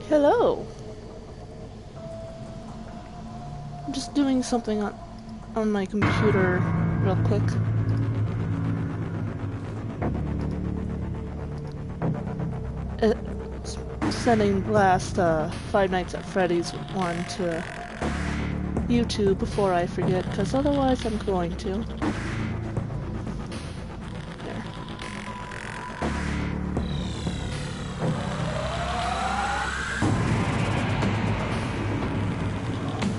Hello. I'm just doing something on my computer real quick. Uh, Sending last Five Nights at Freddy's one to YouTube before I forget, because otherwise I'm going to. There.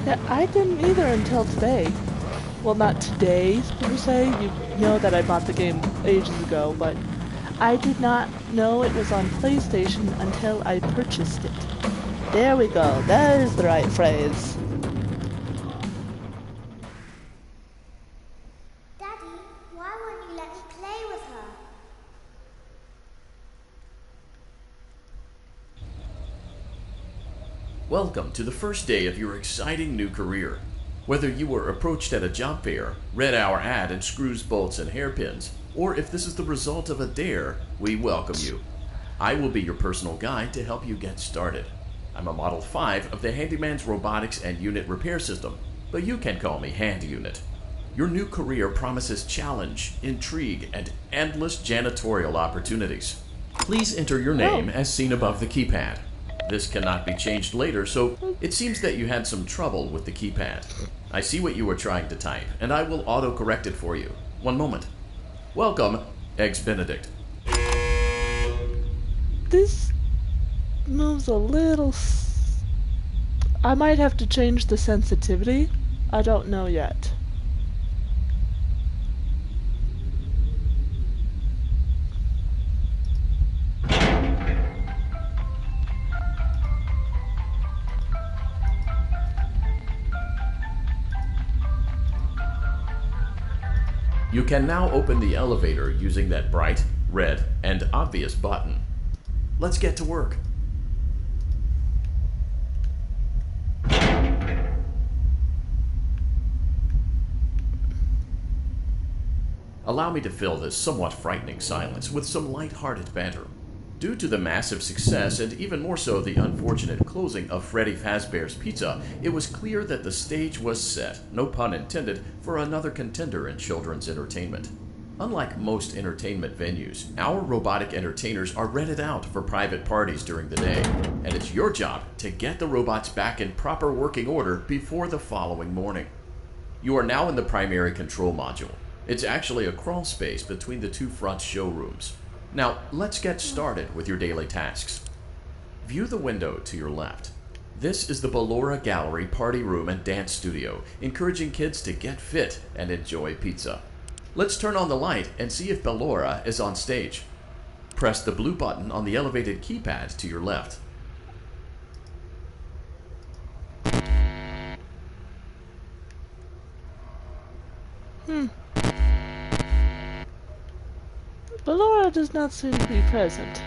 Yeah, I didn't either until today. Well, not today, per se. You know that I bought the game ages ago, but I did not know it was on PlayStation until I purchased it. There we go. That is the right phrase. Daddy, why won't you let me play with her? Welcome to the first day of your exciting new career. Whether you were approached at a job fair, read our ad and screws, bolts, and hairpins, or if this is the result of a dare, we welcome you. I will be your personal guide to help you get started. I'm a Model 5 of the Handyman's Robotics and Unit Repair System, but you can call me Hand Unit. Your new career promises challenge, intrigue, and endless janitorial opportunities. Please enter your name as seen above the keypad. This cannot be changed later, so it seems that you had some trouble with the keypad. I see what you were trying to type, and I will auto-correct it for you. One moment. Welcome, Eggs Benedict. This moves a little... I might have to change the sensitivity. I don't know yet. You can now open the elevator using that bright, red, and obvious button. Let's get to work. Allow me to fill this somewhat frightening silence with some light-hearted banter. Due to the massive success, and even more so the unfortunate closing of Freddy Fazbear's Pizza, it was clear that the stage was set, no pun intended, for another contender in children's entertainment. Unlike most entertainment venues, our robotic entertainers are rented out for private parties during the day, and it's your job to get the robots back in proper working order before the following morning. You are now in the primary control module. It's actually a crawl space between the two front showrooms. Now, let's get started with your daily tasks. View the window to your left. This is the Ballora Gallery Party Room and Dance Studio, encouraging kids to get fit and enjoy pizza. Let's turn on the light and see if Ballora is on stage. Press the blue button on the elevated keypad to your left. Ballora does not seem to be present.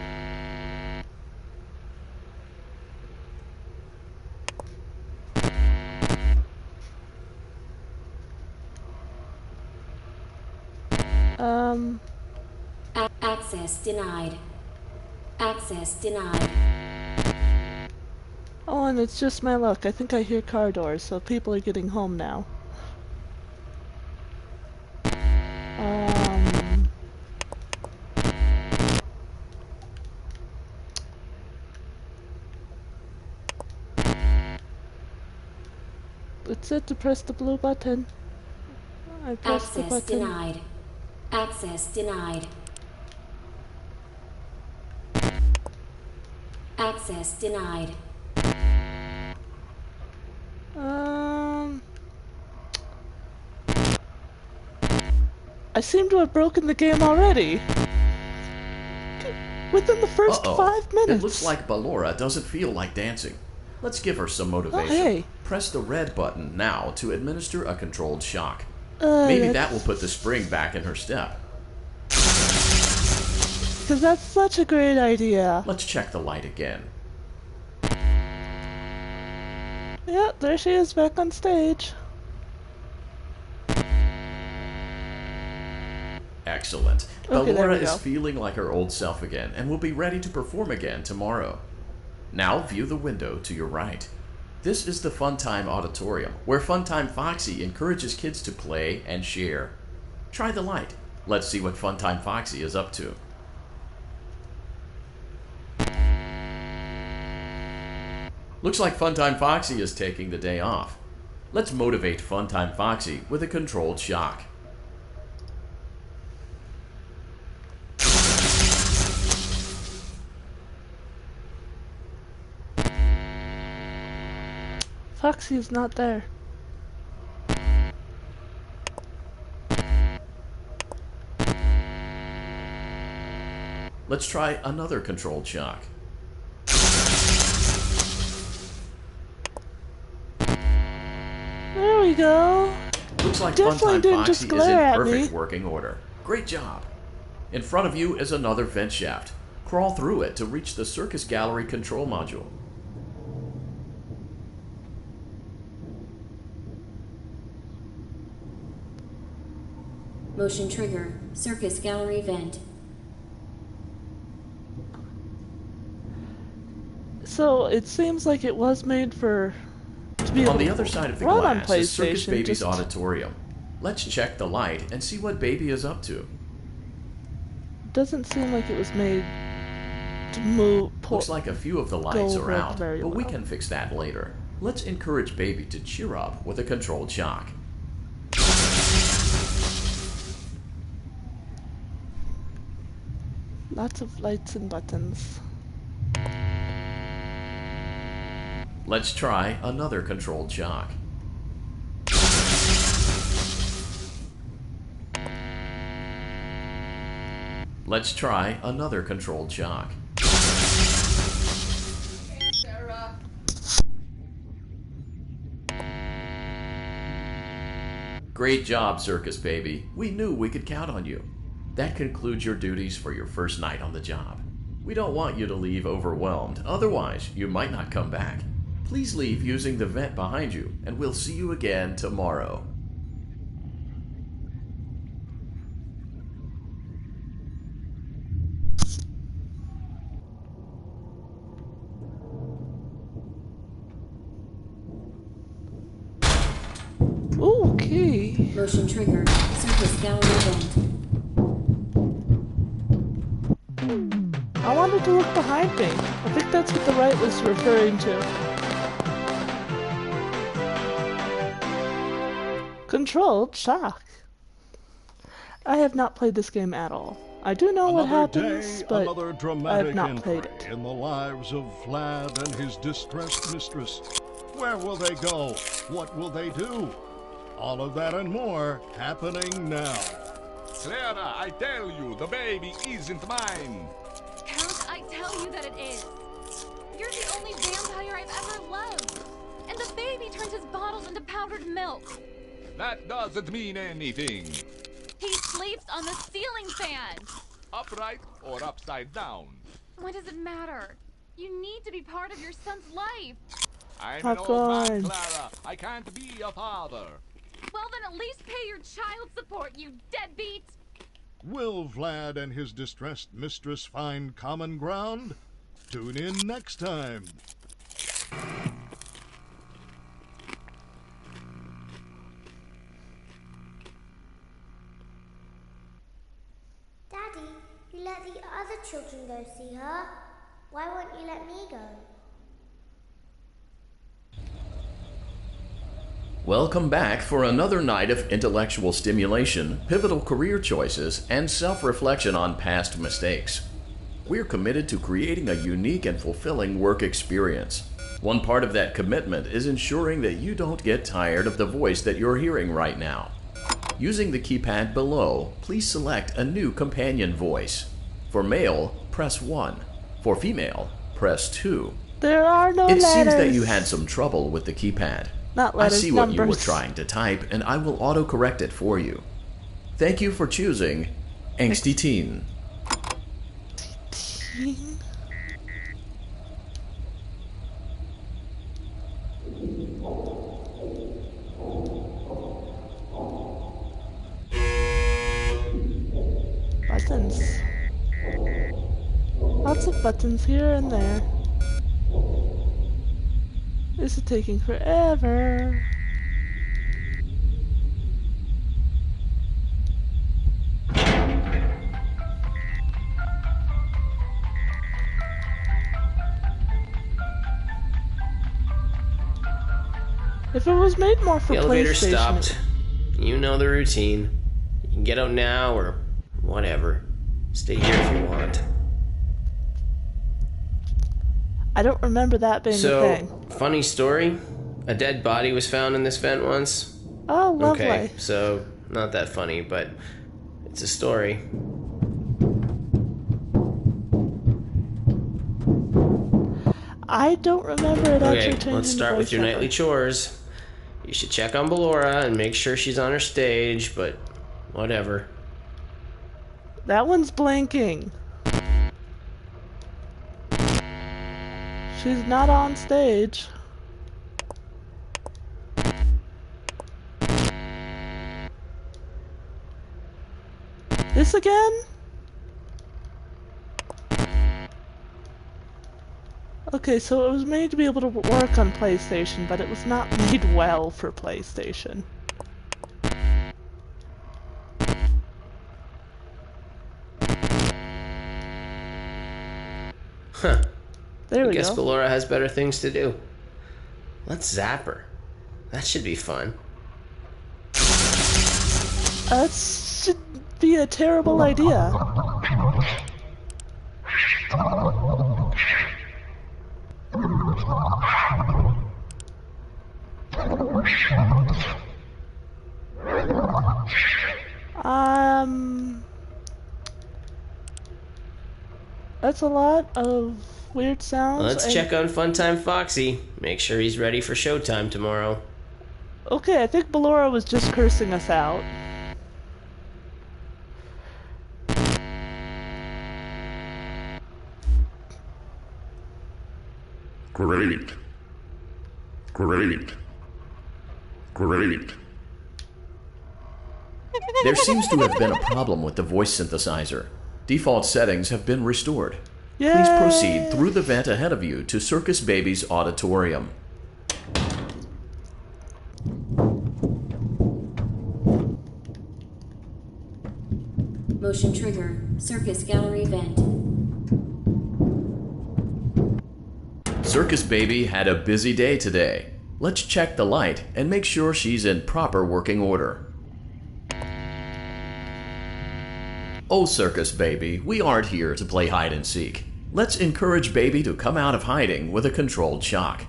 Access denied. Access denied. Oh, and it's just my luck. I think I hear car doors, so people are getting home now. It's it to press the blue button. I pressed the button. Denied. Access denied. Access denied. I seem to have broken the game already. Within the first 5 minutes. It looks like Ballora doesn't feel like dancing. Let's give her some motivation. Oh, hey. Press the red button now to administer a controlled shock. Maybe that will put the spring back in her step. Because that's such a great idea. Let's check the light again. Yeah, there she is back on stage. Excellent. Okay, Ballora is feeling like her old self again and will be ready to perform again tomorrow. Now view the window to your right. This is the Funtime Auditorium, where Funtime Foxy encourages kids to play and share. Try the light. Let's see what Funtime Foxy is up to. Looks like Funtime Foxy is taking the day off. Let's motivate Funtime Foxy with a controlled shock. Foxy is not there. Let's try another controlled shock. There we go. Looks like Definitely Funtime didn't Foxy just is glare in at perfect me. working order. Great job. In front of you is another vent shaft. Crawl through it to reach the circus gallery control module. Motion trigger. Circus gallery vent. So it seems like it was made to be On able the to other side of the run on glass is Circus PlayStation. Baby's Just auditorium. Let's check the light and see what Baby is up to. doesn't seem like it was made to move. Looks like a few of the lights are work out, very but we well. can fix that later. Let's encourage Baby to cheer up with a controlled shock. Lots of lights and buttons. Let's try another controlled shock. Let's try another controlled shock. Great job, Circus Baby. We knew we could count on you. That concludes your duties for your first night on the job. We don't want you to leave overwhelmed, otherwise you might not come back. Please leave using the vent behind you, and we'll see you again tomorrow. Okay. Motion trigger. Circus gallery vent. I wanted to look behind me. I think that's what the right was referring to. Controlled shock. I have not played this game at all. I do know what happens, but I have not played it. In the lives of Vlad and his distressed mistress. Where will they go? What will they do? All of that and more happening now. Clara, I tell you, the baby isn't mine. Count, I tell you that it is. You're the only vampire I've ever loved. And the baby turns his bottles into powdered milk. That doesn't mean anything. He sleeps on the ceiling fan. Upright or upside down. What does it matter? You need to be part of your son's life. I'm Have an old man, fun. Clara. I can't be a father. Well, then at least pay your child support, you deadbeat. Will Vlad and his distressed mistress find common ground? Tune in next time. Daddy, you let the other children go see her. Why won't you let me go? Welcome back for another night of intellectual stimulation, pivotal career choices, and self-reflection on past mistakes. We're committed to creating a unique and fulfilling work experience. One part of that commitment is ensuring that you don't get tired of the voice that you're hearing right now. Using the keypad below, please select a new companion voice. For male, press 1. For female, press 2. There are no It letters. seems that you had some trouble with the keypad. Not I letters, see what you were numbers. trying to type, and I will auto-correct it for you. Thank you for choosing Angsty Teen. Buttons. Lots of buttons here and there. This is taking forever. If it was made more for The elevator PlayStation, stopped. You know the routine. You can get out now or whatever. Stay here if you want. I don't remember that being a thing. Funny story. A dead body was found in this vent once. Oh, lovely. Okay, so not that funny, but it's a story. I don't remember it actually changing. Okay, let's start with your nightly chores. You should check on Ballora and make sure she's on her stage, but whatever. That one's blinking. She's not on stage. This again? Okay, so it was made to be able to work on PlayStation, but it was not made well for PlayStation. Huh. There we I guess go. Ballora has better things to do. Let's zap her. That should be fun. That should be a terrible idea. That's a lot of weird sounds. Let's check on Funtime Foxy. Make sure he's ready for showtime tomorrow. Okay, I think Ballora was just cursing us out. Great. Great. Great. There seems to have been a problem with the voice synthesizer. Default settings have been restored. Yay! Please proceed through the vent ahead of you to Circus Baby's auditorium. Motion trigger. Circus gallery vent. Circus Baby had a busy day today. Let's check the light and make sure she's in proper working order. Oh, Circus Baby, we aren't here to play hide and seek. Let's encourage Baby to come out of hiding with a controlled shock.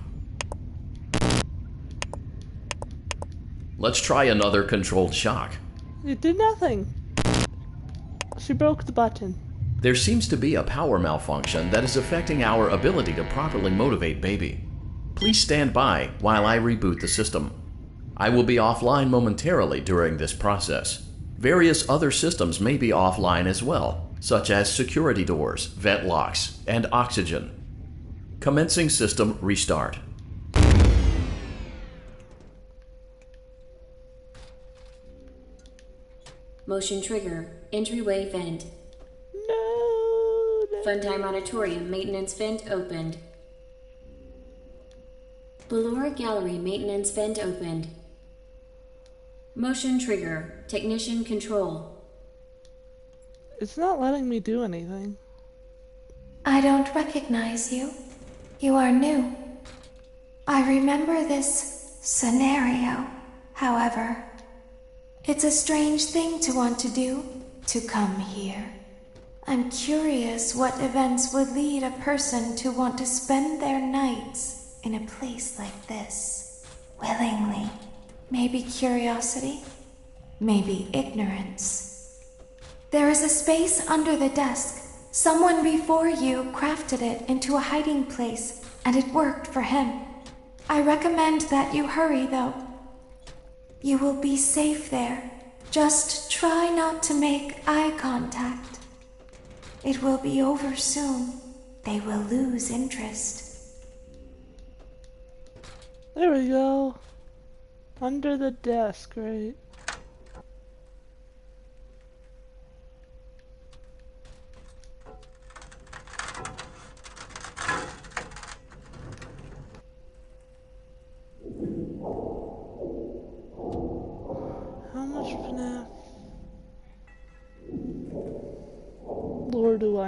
Let's try another controlled shock. It did nothing. She broke the button. There seems to be a power malfunction that is affecting our ability to properly motivate Baby. Please stand by while I reboot the system. I will be offline momentarily during this process. Various other systems may be offline as well, such as security doors, vent locks, and oxygen. Commencing system restart. Motion trigger. Entryway vent. No. Funtime auditorium maintenance vent opened. Ballora gallery maintenance vent opened. Motion trigger. Technician control. It's not letting me do anything. I don't recognize you. You are new. I remember this scenario, however. It's a strange thing to want to do, to come here. I'm curious what events would lead a person to want to spend their nights in a place like this, willingly. Maybe curiosity, maybe ignorance. There is a space under the desk. Someone before you crafted it into a hiding place, and it worked for him. I recommend that you hurry, though. You will be safe there. Just try not to make eye contact. It will be over soon. They will lose interest. There we go. Under the desk, right?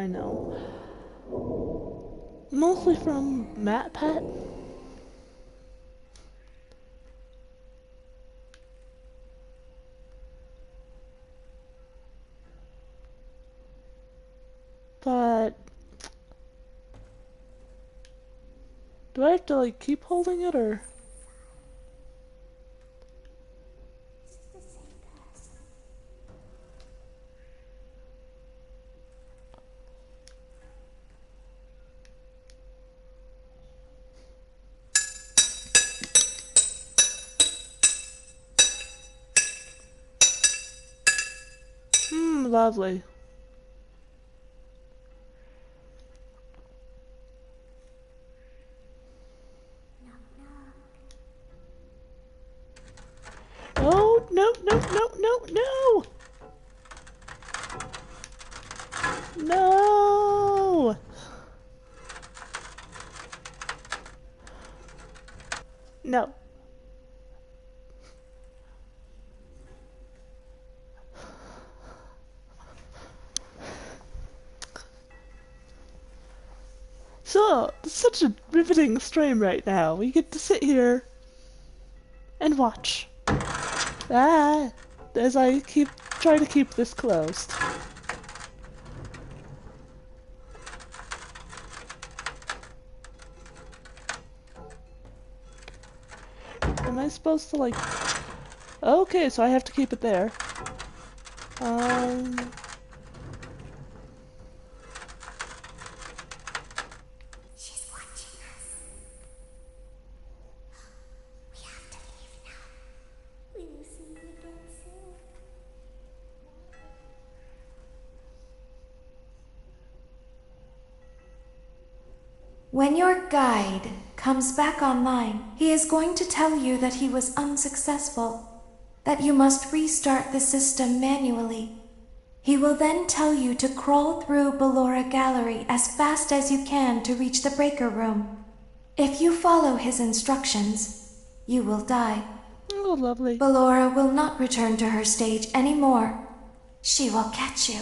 I know. Mostly from Matt Pet. But do I have to like keep holding it or? Lovely. Oh, no, no, no, no, no! No! No. So, it's such a riveting stream right now. We get to sit here and watch. As I try to keep this closed. Am I supposed to like... Okay, so I have to keep it there. She's watching us. We have to leave now. We will see you again soon. When your guide comes back online, he is going to tell you that he was unsuccessful, that you must restart the system manually. He will then tell you to crawl through Ballora Gallery as fast as you can to reach the breaker room. If you follow his instructions, you will die. Oh, lovely. Ballora will not return to her stage anymore. She will catch you.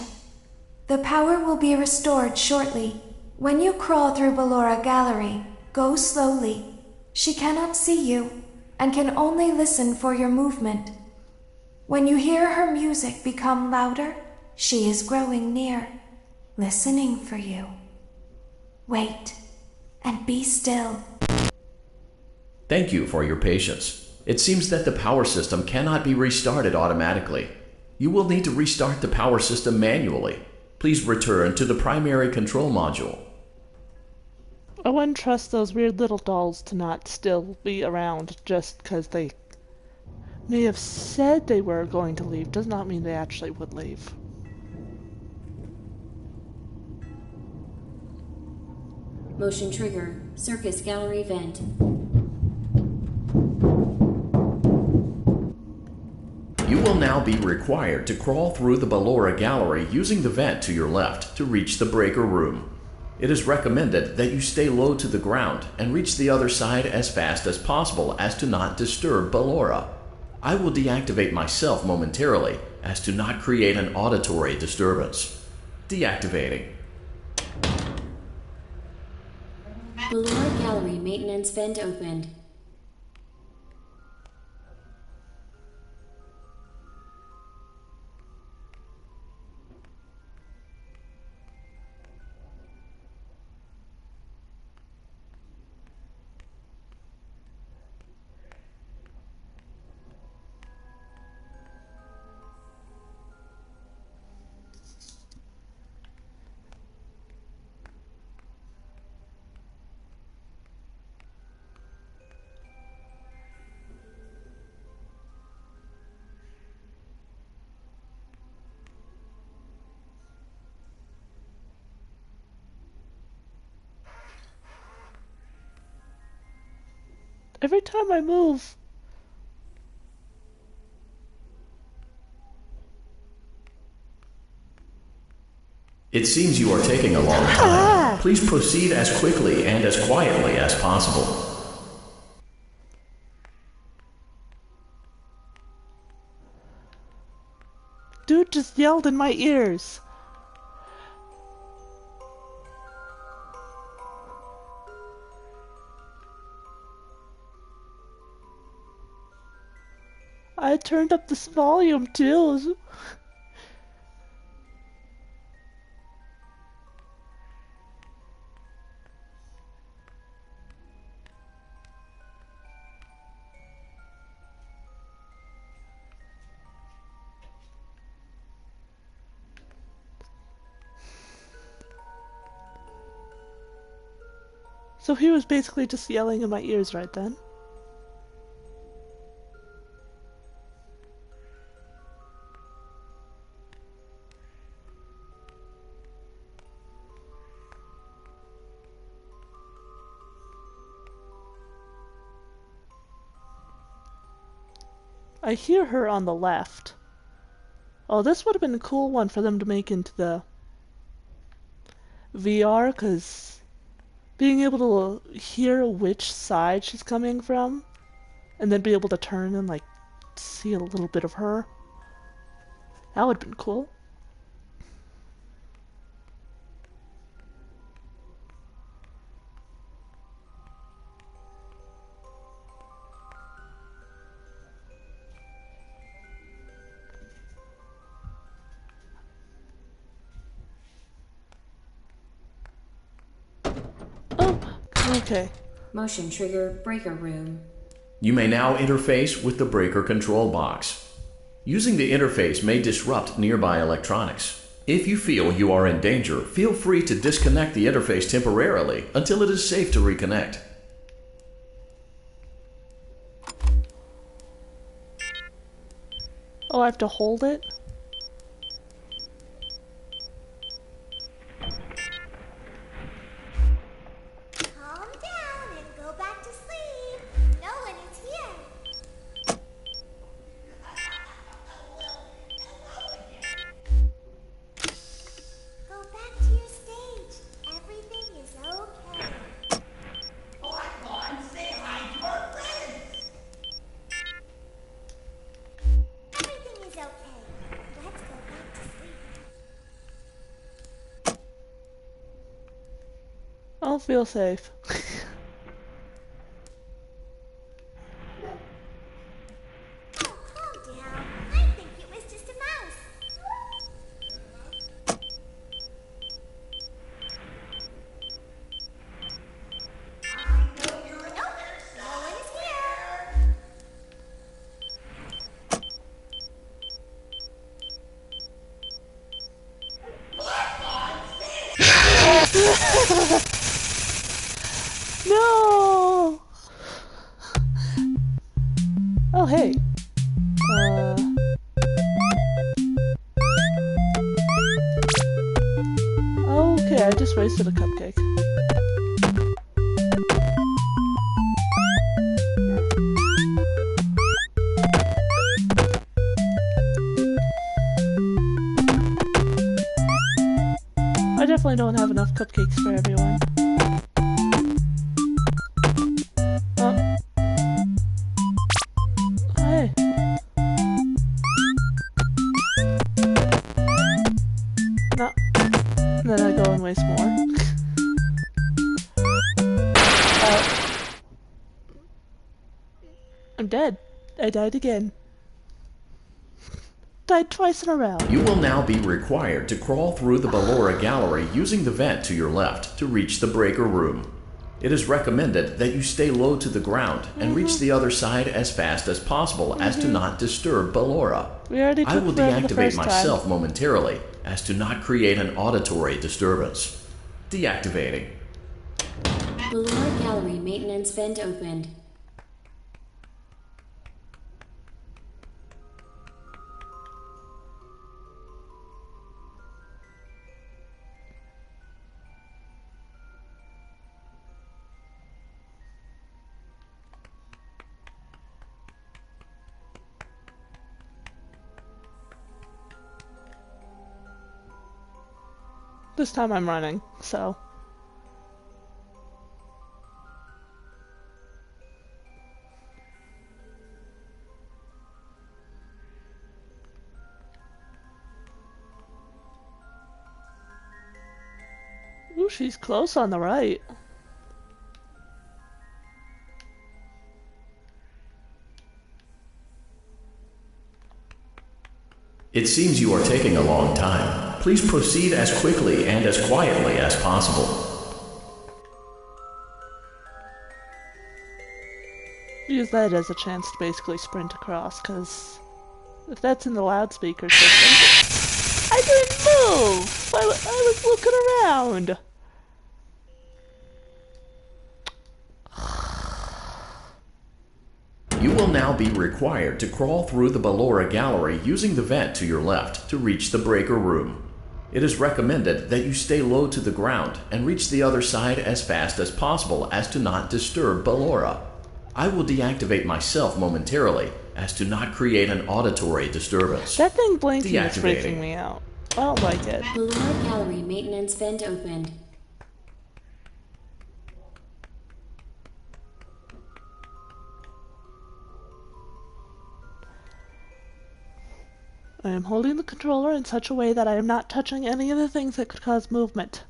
The power will be restored shortly. When you crawl through Ballora Gallery, go slowly. She cannot see you and can only listen for your movement. When you hear her music become louder, she is growing near, listening for you. Wait and be still. Thank you for your patience. It seems that the power system cannot be restarted automatically. You will need to restart the power system manually. Please return to the primary control module. I wouldn't trust those weird little dolls to not still be around just because they may have said they were going to leave. Does not mean they actually would leave. Motion trigger. Circus gallery vent. You will now be required to crawl through the Ballora Gallery using the vent to your left to reach the breaker room. It is recommended that you stay low to the ground and reach the other side as fast as possible as to not disturb Ballora. I will deactivate myself momentarily as to not create an auditory disturbance. Deactivating. Ballora Gallery maintenance vent opened. Every time I move... It seems you are taking a long time. Please proceed as quickly and as quietly as possible. Dude just yelled in my ears. I turned up this volume too. So he was basically just yelling in my ears right then. I hear her on the left. Oh, this would have been a cool one for them to make into the VR, because being able to hear which side she's coming from, and then be able to turn and, like, see a little bit of her. That would have been cool. Oh, okay. Motion trigger breaker room. You may now interface with the breaker control box. Using the interface may disrupt nearby electronics. If you feel you are in danger, feel free to disconnect the interface temporarily until it is safe to reconnect. Oh, I have to hold it? Calm down and go back to sleep. No one is here. Go back to your stage. Everything is okay. Everything is okay. Let's go back to sleep. I'll feel safe. Oh, calm down. I think it was just a mouse. Nope, no one is here. No! Oh, hey. Okay, I just wasted a cupcake. I definitely don't have enough cupcakes for everyone. Hey. No. Then I go and waste more. I'm dead. I died again. Died twice in a row. You will now be required to crawl through the Ballora gallery using the vent to your left to reach the breaker room. It is recommended that you stay low to the ground and reach the other side as fast as possible as to not disturb Ballora. We already I took will forever the deactivate first myself time. momentarily as to not create an auditory disturbance. Deactivating. Ballora gallery maintenance vent opened. This time I'm running, so. Ooh, she's close on the right. It seems you are taking a long time. Please proceed as quickly and as quietly as possible. Use that as a chance to basically sprint across, because if that's in the loudspeaker system, I didn't move! I was looking around! You will now be required to crawl through the Ballora Gallery using the vent to your left to reach the breaker room. It is recommended that you stay low to the ground and reach the other side as fast as possible as to not disturb Ballora. I will deactivate myself momentarily as to not create an auditory disturbance. That thing blinking is freaking me out. I don't like it. Ballora Gallery maintenance vent opened. I am holding the controller in such a way that I am not touching any of the things that could cause movement.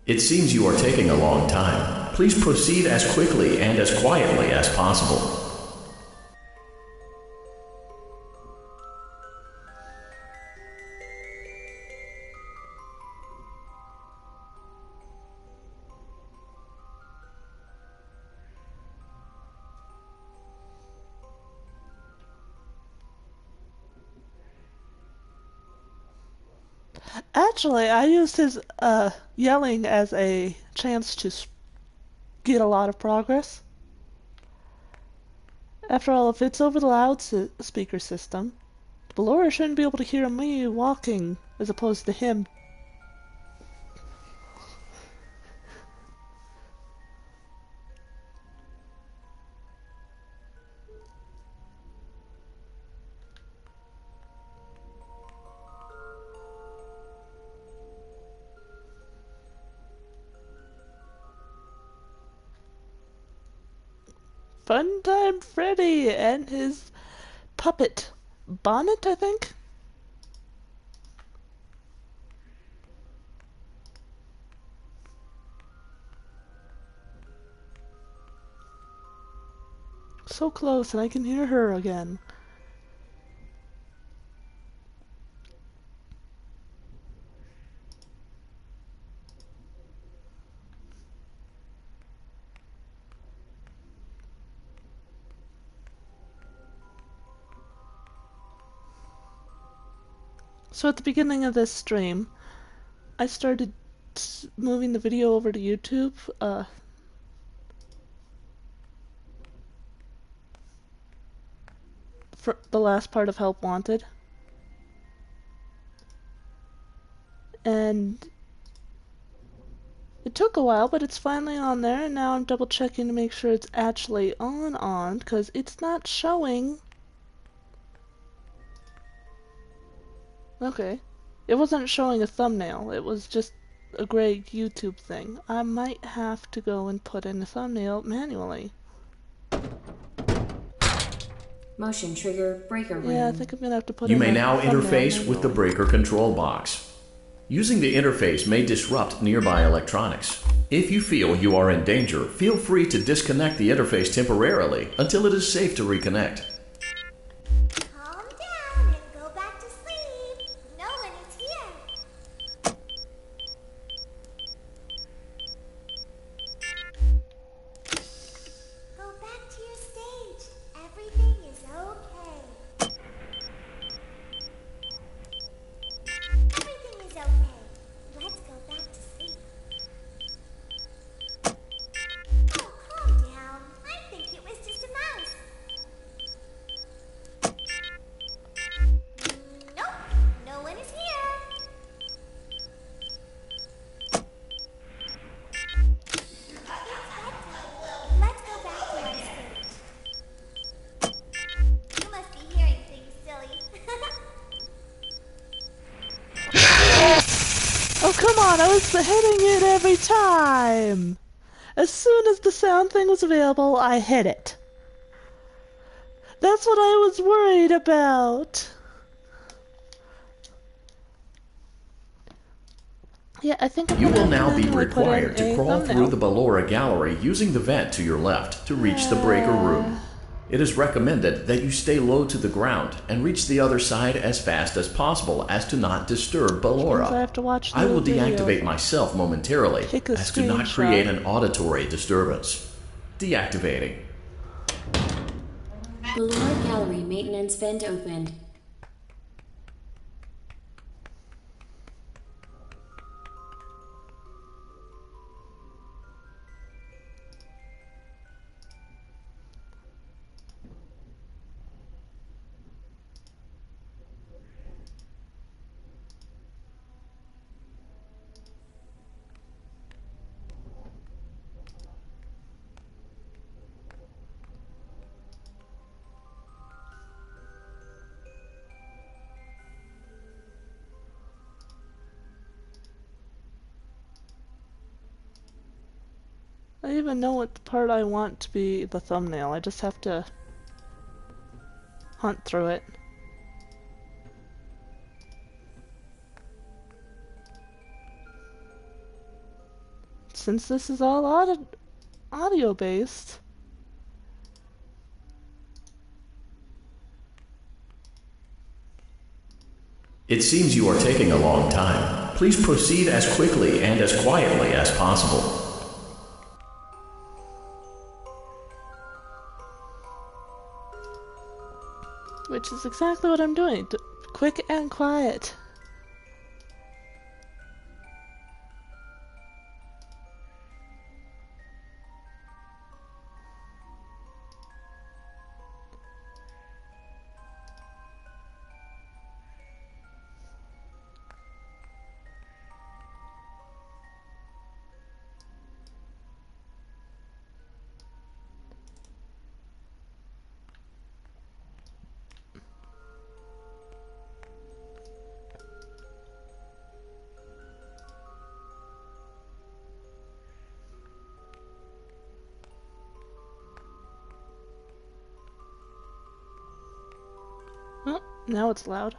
It seems you are taking a long time. Please proceed as quickly and as quietly as possible. Actually, I used his yelling as a chance to get a lot of progress. After all, if it's over the loudspeaker system, Ballora shouldn't be able to hear me walking as opposed to him. Funtime Freddy and his puppet. Bonnet, I think? So close, and I can hear her again. So at the beginning of this stream, I started moving the video over to YouTube. For the last part of Help Wanted. And it took a while, but it's finally on there, and now I'm double checking to make sure it's actually on, because it's not showing. Okay. It wasn't showing a thumbnail, it was just a gray YouTube thing. I might have to go and put in a thumbnail manually. Motion trigger breaker room. Yeah, I think I'm gonna have to put You in may a now thumbnail interface with the manually. breaker control box. Using the interface may disrupt nearby electronics. If you feel you are in danger, feel free to disconnect the interface temporarily until it is safe to reconnect. Calm down and go back to sleep. No one is here. Go back to your stage. Everything is okay. Everything is okay. Let's go back to sleep. Oh, calm down. I think it was just a mouse. Oh, come on, I was hitting it every time! As soon as the sound thing was available, I hit it. That's what I was worried about. Yeah, I think I'm You gonna will now be manually put in required to a crawl through thumbnail. the Ballora gallery using the vent to your left to reach the breaker room. It is recommended that you stay low to the ground and reach the other side as fast as possible as to not disturb Ballora. I have to watch I the will video. deactivate myself momentarily Take a as to not screenshot. create an auditory disturbance. Deactivating. Ballora Gallery maintenance vent opened. I even know what part I want to be the thumbnail. I just have to hunt through it. Since this is all audio based. It seems you are taking a long time. Please proceed as quickly and as quietly as possible. Which is exactly what I'm doing. Quick and quiet. Oh, now it's loud.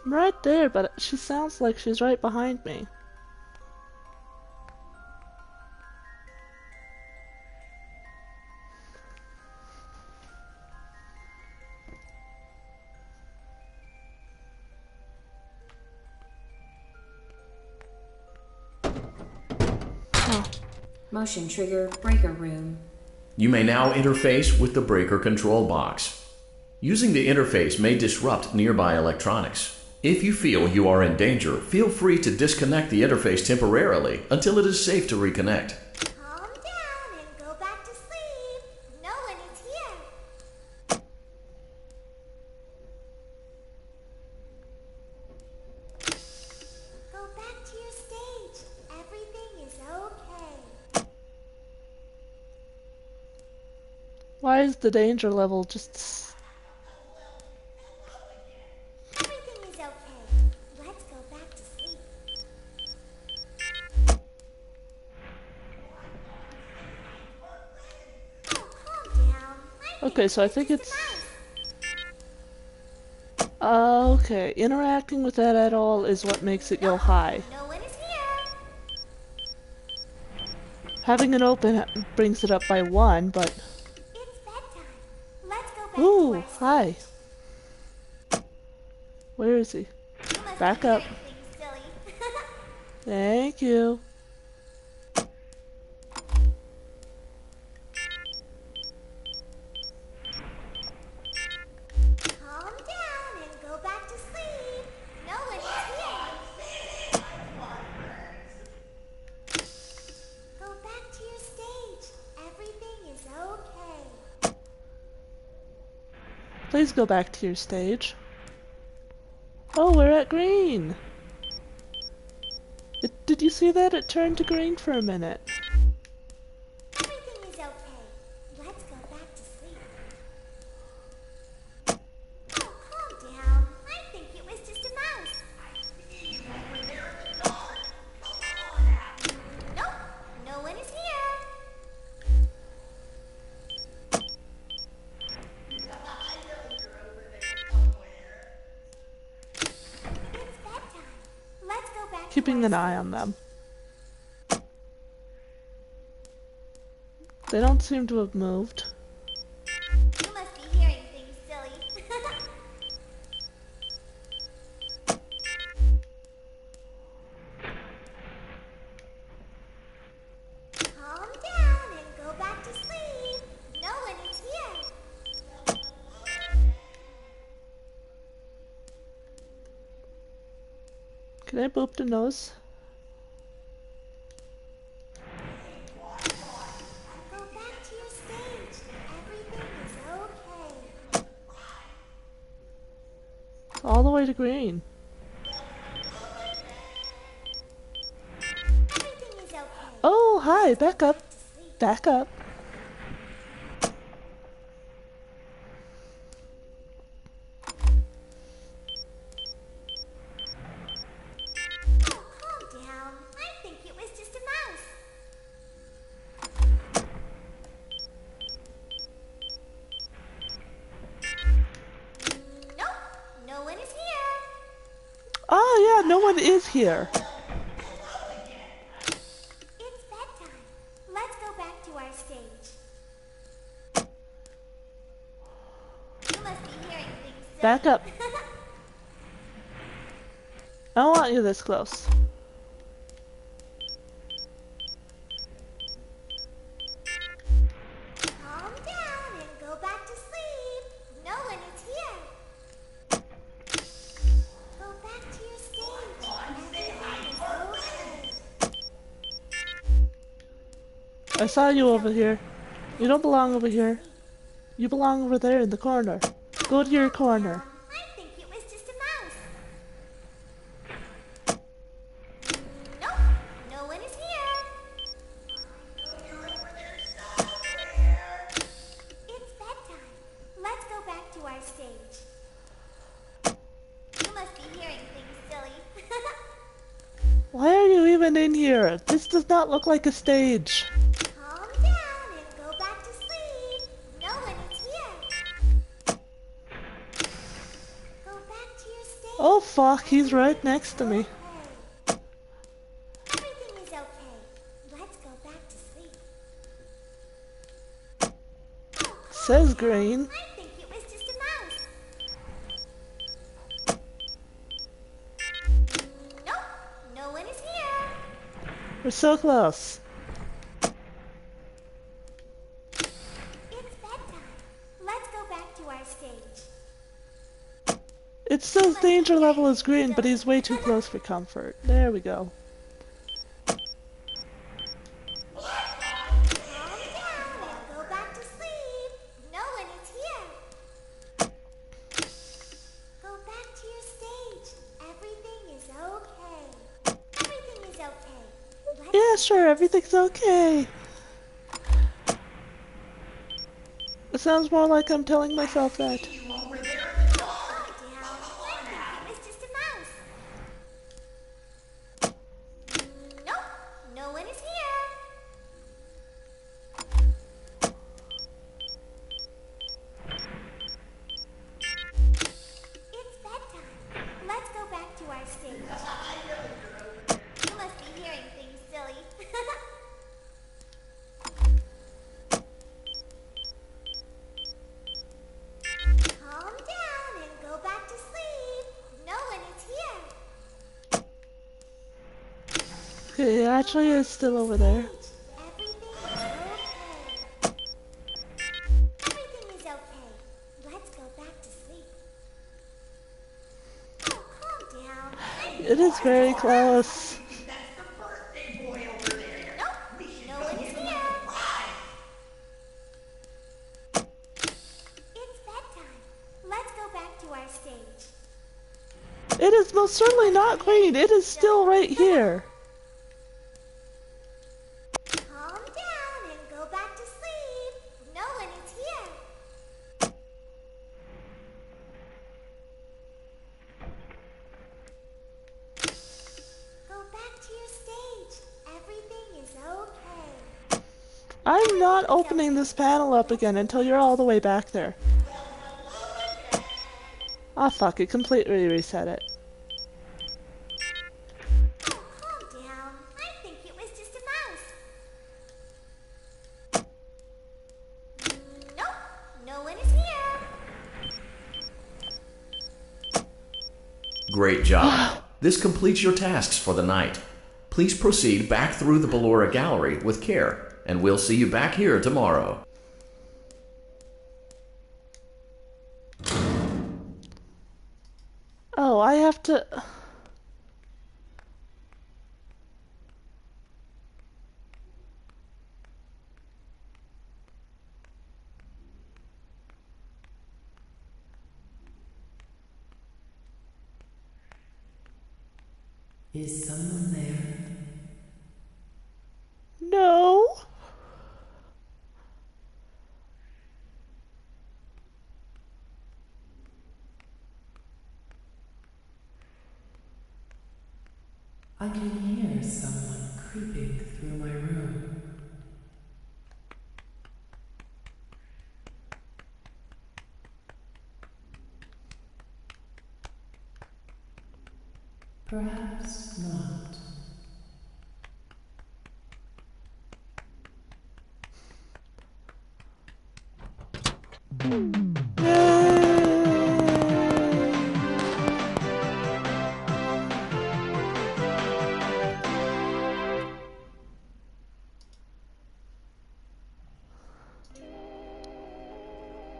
I'm right there, but she sounds like she's right behind me. Motion trigger breaker room. You may now interface with the breaker control box. Using the interface may disrupt nearby electronics. If you feel you are in danger, feel free to disconnect the interface temporarily until it is safe to reconnect. Calm down and go back to sleep. No one is here. Go back to your stage. Everything is okay. Why is the danger level just... Everything is okay. Let's go back to sleep. Oh, calm down. Okay, so I think it's... Okay, interacting with that at all is what makes it go high. No one is here. Having it open brings it up by 1, but... It's bedtime. Let's go back to Ooh, our hi. Where is he? You must Back be up. hearing things, silly. Thank you. Calm down and go back Please go back to your stage. Oh, we're at green! Did you see that? It turned to green for a minute. Everything is okay. Let's go back to sleep. Oh, calm down. I think it was just a mouse. Nope, no one is here. It's bedtime. Let's go back Keeping to an our eye stage. on them. They don't seem to have moved. You must be hearing things, silly. Calm down and go back to sleep. No one is here. Can I boop the nose? Go back to your stage. Everything is okay. All the way to green. Everything is okay. Oh, hi! Back up! Back to sleep. Back up! Oh, calm down. I think it was just a mouse. Nope, no one is here. Oh yeah, no one is here. It's bedtime. Let's go back to our stage. You must be hearing things, silly. Back up. I don't want you this close. Calm down and go back to sleep. No one is here. Go back to your stage. Everything is okay. I saw you over here. You don't belong over here. You belong over there in the corner. Go to your corner. I think it was just a mouse. Nope, no one is here. It's bedtime. Let's go back to our stage. You must be hearing things, silly. Why are you even in here? This does not look like a stage. Calm down and go back to sleep. No one is here. Go back to your stage. Oh fuck, he's right next to me. Okay. Everything is okay. Let's go back to sleep. Oh, Says green. I think it was just a mouse. Nope, no one is here. We're so close. It's bedtime. Let's go back to our stage. It says danger level is green, but he's way too close for comfort. There we go. Calm down and go back to sleep. No one is here. Go back to your stage. Everything is okay. Everything is okay. Let's Yeah, sure, everything's okay. It sounds more like I'm telling myself that. calm down. I think it was just a mouse. Nope, no one is here. It's bedtime. Let's go back to our stage. You must be hearing things, silly. Calm down and go back to sleep. No one is here. Okay, he actually is still over there. Everything is okay. Everything is okay. Let's go back to sleep. Oh, calm down. It is very close. Nope, no one is here. It's bedtime. Let's It is most certainly not green. It is still right here. Calm down and go back to sleep. No one is here. Go back to your stage. Everything is okay. I'm not opening this panel up again until you're all the way back there. Ah, fuck it. Completely reset it. Oh, calm down. I think it was just a mouse. Nope, no one is here. Great job. This completes your tasks for the night. Please proceed back through the Ballora Gallery with care, and we'll see you back here tomorrow. Oh, I have to... Is someone there? No. I can hear someone creeping through my room. Perhaps not.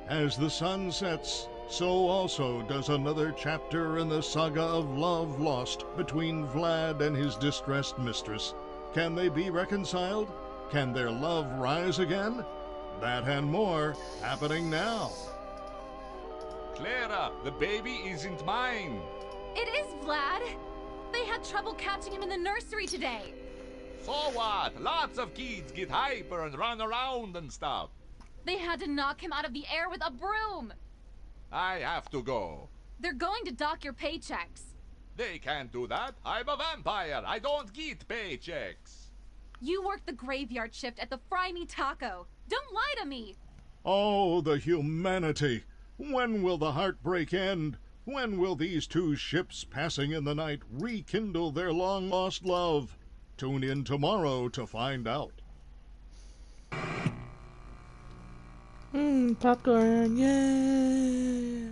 As the sun sets, so also does another chapter in the saga of love lost between Vlad and his distressed mistress. Can they be reconciled? Can their love rise again? That and more happening now. Clara, the baby isn't mine. It is Vlad. They had trouble catching him in the nursery today. So what? Lots of kids get hyper and run around and stuff. They had to knock him out of the air with a broom. I have to go. They're going to dock your paychecks. They can't do that. I'm a vampire. I don't get paychecks. You work the graveyard shift at the Fry Me Taco. Don't lie to me. Oh, the humanity! When will the heartbreak end? When will these two ships passing in the night rekindle their long-lost love? Tune in tomorrow to find out. Popcorn, yeah.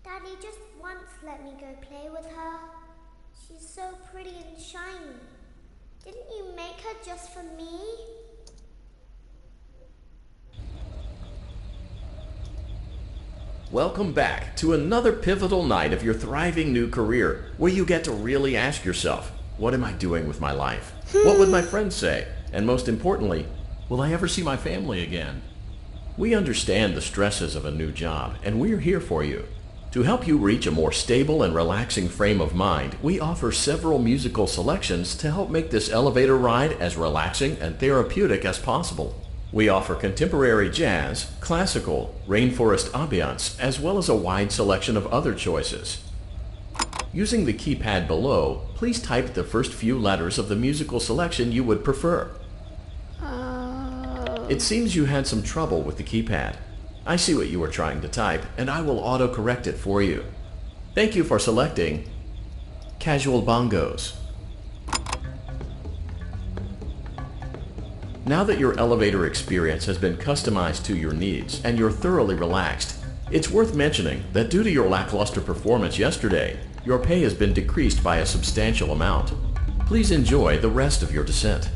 Daddy just once let me go play with her. She's so pretty and shiny. Didn't you make her just for me? Welcome back to another pivotal night of your thriving new career, where you get to really ask yourself, what am I doing with my life? What would my friends say? And most importantly, will I ever see my family again? We understand the stresses of a new job, and we're here for you. To help you reach a more stable and relaxing frame of mind, we offer several musical selections to help make this elevator ride as relaxing and therapeutic as possible. We offer contemporary jazz, classical, rainforest ambiance, as well as a wide selection of other choices. Using the keypad below, please type the first few letters of the musical selection you would prefer. It seems you had some trouble with the keypad. I see what you were trying to type, and I will auto-correct it for you. Thank you for selecting Casual Bongos. Now that your elevator experience has been customized to your needs and you're thoroughly relaxed, it's worth mentioning that due to your lackluster performance yesterday, your pay has been decreased by a substantial amount. Please enjoy the rest of your descent.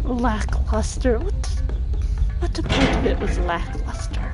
Lackluster? What the point of it was lackluster?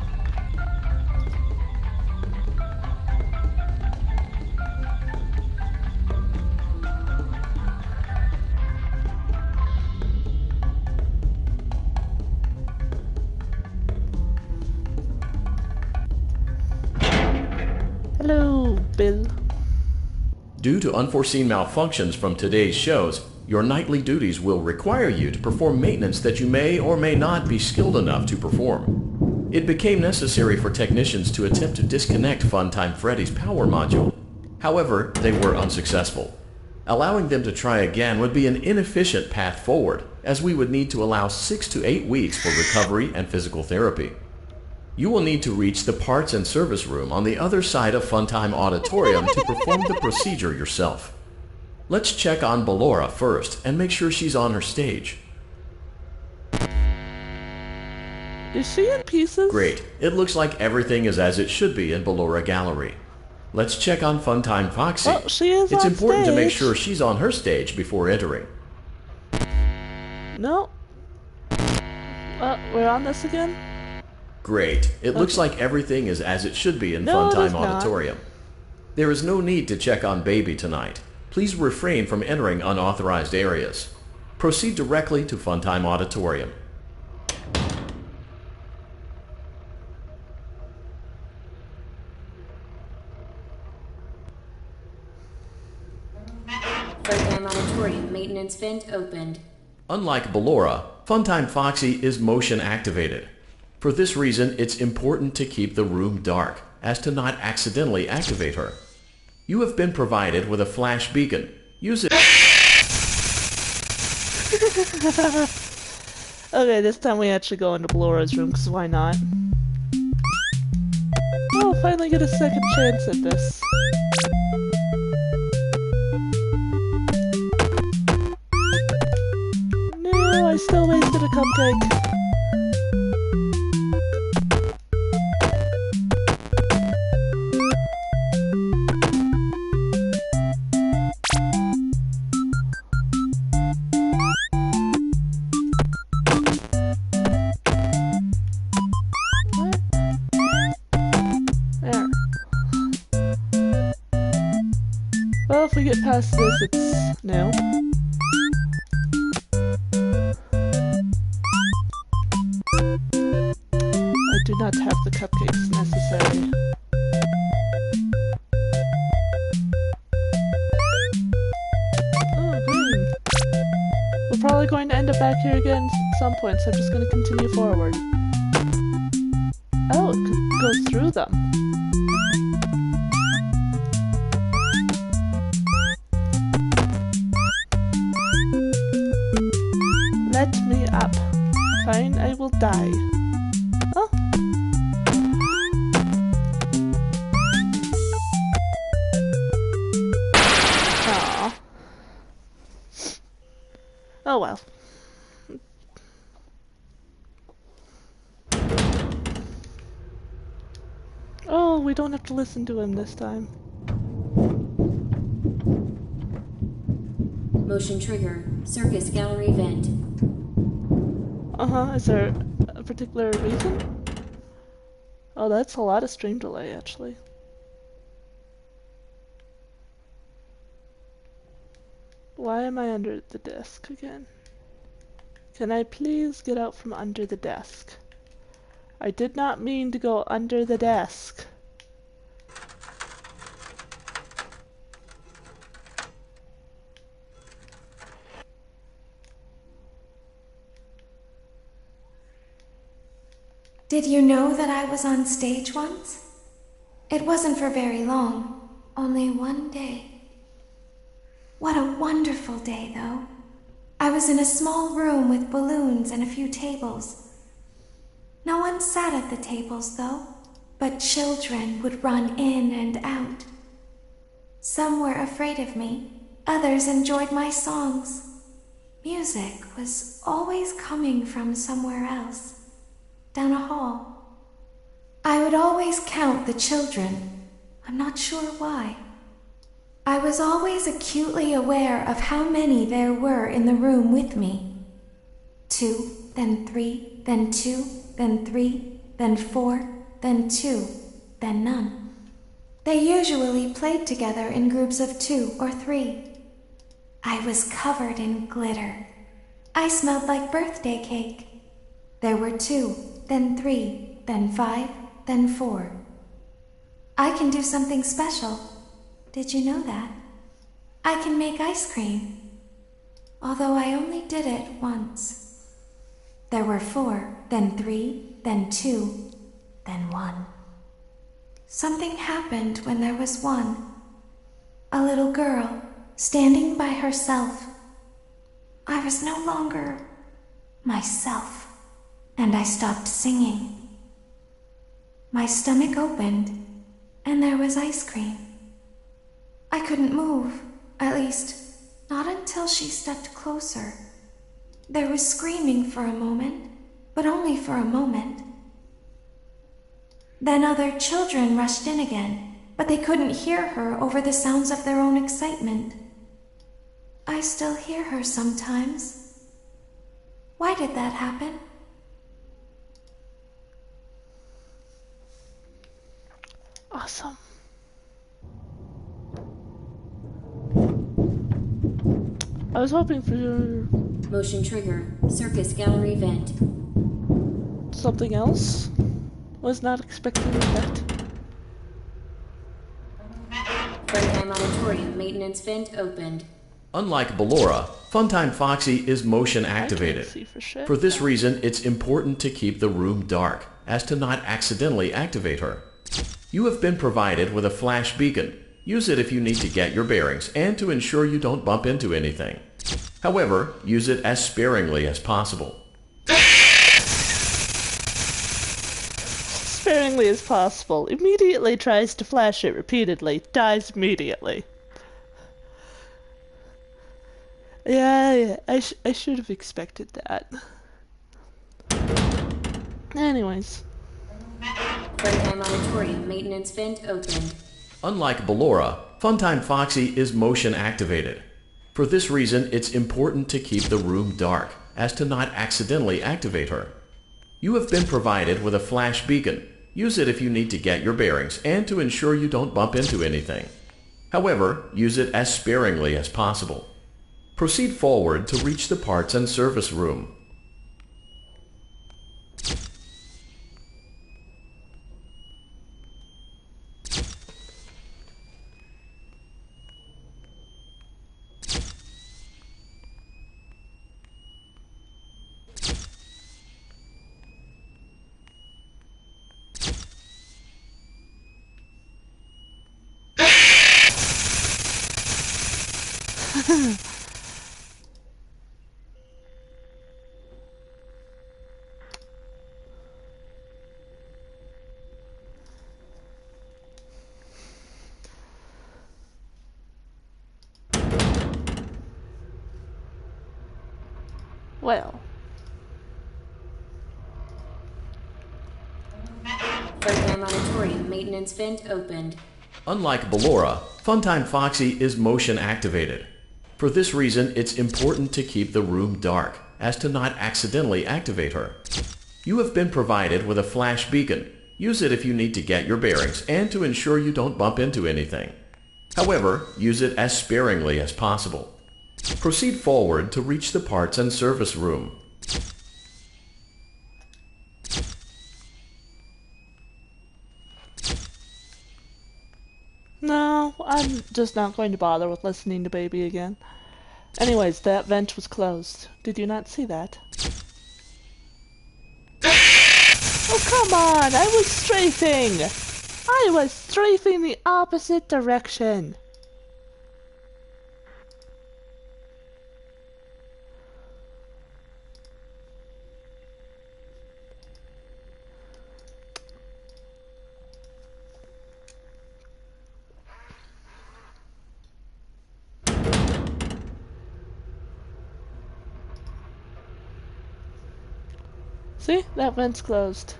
Due to unforeseen malfunctions from today's shows, your nightly duties will require you to perform maintenance that you may or may not be skilled enough to perform. It became necessary for technicians to attempt to disconnect Funtime Freddy's power module. However, they were unsuccessful. Allowing them to try again would be an inefficient path forward, as we would need to allow 6 to 8 weeks for recovery and physical therapy. You will need to reach the parts and service room on the other side of Funtime Auditorium to perform the procedure yourself. Let's check on Ballora first and make sure she's on her stage. Is she in pieces? Great. It looks like everything is as it should be in Ballora Gallery. Let's check on Funtime Foxy. Oh, she is It's on important to make stage. sure she's on her stage before entering. No. We're on this again? Great. It looks like everything is as it should be in No, it Funtime is not. Auditorium. There is no need to check on Baby tonight. Please refrain from entering unauthorized areas. Proceed directly to Funtime Auditorium. Funtime Auditorium maintenance vent opened. Unlike Ballora, Funtime Foxy is motion activated. For this reason, it's important to keep the room dark, as to not accidentally activate her. You have been provided with a flash beacon. Use it. Okay, this time we actually go into Ballora's room, because why not? Oh, finally get a second chance at this. No, I still wasted a cupcake. There. Well, if we get past this, it's new. I do not have the cupcakes necessary. Oh, green. We're probably going to end up back here again at some point, so I'm just going to continue forward. Oh, it goes through them. Let me up. Fine, I will die. Oh. Aw. Oh well. Oh, we don't have to listen to him this time. Motion trigger. Circus gallery vent. Uh-huh, is there a particular reason? Oh, that's a lot of stream delay, actually. Why am I under the desk again? Can I please get out from under the desk? I did not mean to go under the desk. Did you know that I was on stage once? It wasn't for very long, only one day. What a wonderful day, though. I was in a small room with balloons and a few tables. No one sat at the tables, though, but children would run in and out. Some were afraid of me, others enjoyed my songs. Music was always coming from somewhere else. Down a hall. I would always count the children. I'm not sure why. I was always acutely aware of how many there were in the room with me. 2, then 3, then 2, then 3, then 4, then 2, then none. They usually played together in groups of 2 or 3. I was covered in glitter. I smelled like birthday cake. There were 2, then 3, then 5, then 4. I can do something special. Did you know that? I can make ice cream. Although I only did it once. There were 4, then 3, then 2, then 1. Something happened when there was 1. A little girl, standing by herself. I was no longer myself, and I stopped singing. My stomach opened, and there was ice cream. I couldn't move, at least, not until she stepped closer. There was screaming for a moment, but only for a moment. Then other children rushed in again, but they couldn't hear her over the sounds of their own excitement. I still hear her sometimes. Why did that happen? Awesome. I was hoping for Motion trigger. Circus gallery vent. something else. Was not expecting that. Funtime auditorium maintenance vent opened. Unlike Ballora, Funtime Foxy is motion activated. See for shit. For this reason, it's important to keep the room dark, as to not accidentally activate her. You have been provided with a flash beacon. Use it if you need to get your bearings and to ensure you don't bump into anything. However, use it as sparingly as possible. Sparingly as possible. Immediately tries to flash it repeatedly. Dies immediately. Yeah, I should have expected that. Anyways. Funtime auditorium maintenance vent opened. Unlike Ballora, Funtime Foxy is motion activated. For this reason, it's important to keep the room dark, as to not accidentally activate her. You have been provided with a flash beacon. Use it if you need to get your bearings and to ensure you don't bump into anything. However, use it as sparingly as possible. Proceed forward to reach the parts and service room. Well. Funtime auditorium maintenance vent opened. Unlike Ballora, Funtime Foxy is motion activated. For this reason, it's important to keep the room dark, as to not accidentally activate her. You have been provided with a flash beacon. Use it if you need to get your bearings and to ensure you don't bump into anything. However, use it as sparingly as possible. Proceed forward to reach the parts and service room. No, I'm just not going to bother with listening to Baby again. Anyways, that vent was closed. Did you not see that? Oh, come on! I was strafing! I was strafing the opposite direction! See? That vent's closed.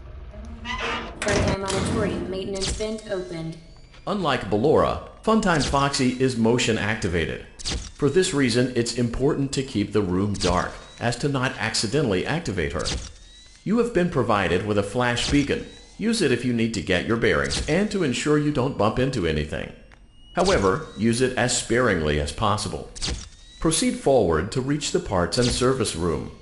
Funtime auditorium maintenance vent opened. Unlike Ballora, Funtime Foxy is motion activated. For this reason, it's important to keep the room dark, as to not accidentally activate her. You have been provided with a flash beacon. Use it if you need to get your bearings and to ensure you don't bump into anything. However, use it as sparingly as possible. Proceed forward to reach the parts and service room.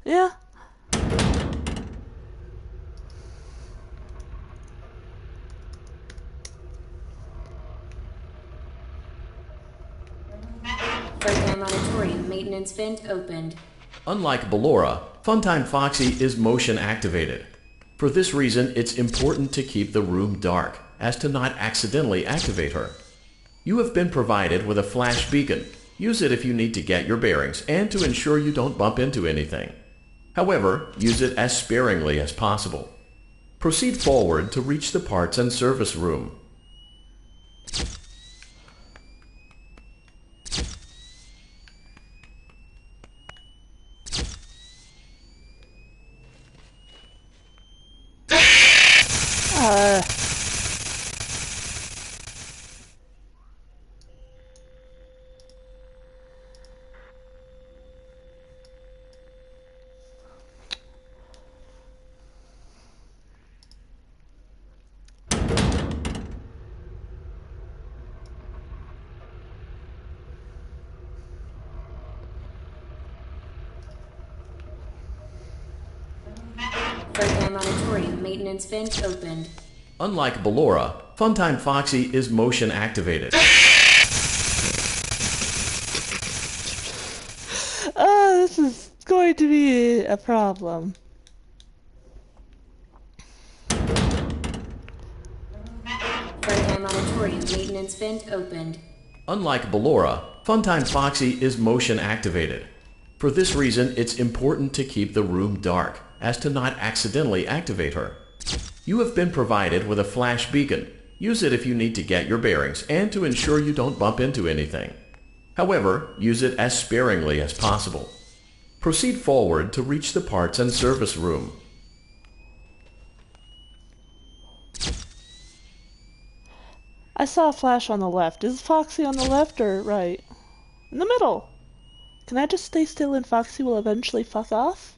Yeah. Program auditorium maintenance vent opened. Unlike Ballora, Funtime Foxy is motion activated. For this reason, it's important to keep the room dark, as to not accidentally activate her. You have been provided with a flash beacon. Use it if you need to get your bearings and to ensure you don't bump into anything. However, use it as sparingly as possible. Proceed forward to reach the parts and service room. Program auditorium maintenance vent opened. Unlike Ballora, Funtime Foxy is motion activated. Oh, this is going to be a problem. Program auditorium maintenance vent opened. Unlike Ballora, Funtime Foxy is motion activated. For this reason, it's important to keep the room dark, as to not accidentally activate her. You have been provided with a flash beacon. Use it if you need to get your bearings and to ensure you don't bump into anything. However, use it as sparingly as possible. Proceed forward to reach the parts and service room. I saw a flash on the left. Is Foxy on the left or right? In the middle. Can I just stay still and Foxy will eventually fuck off?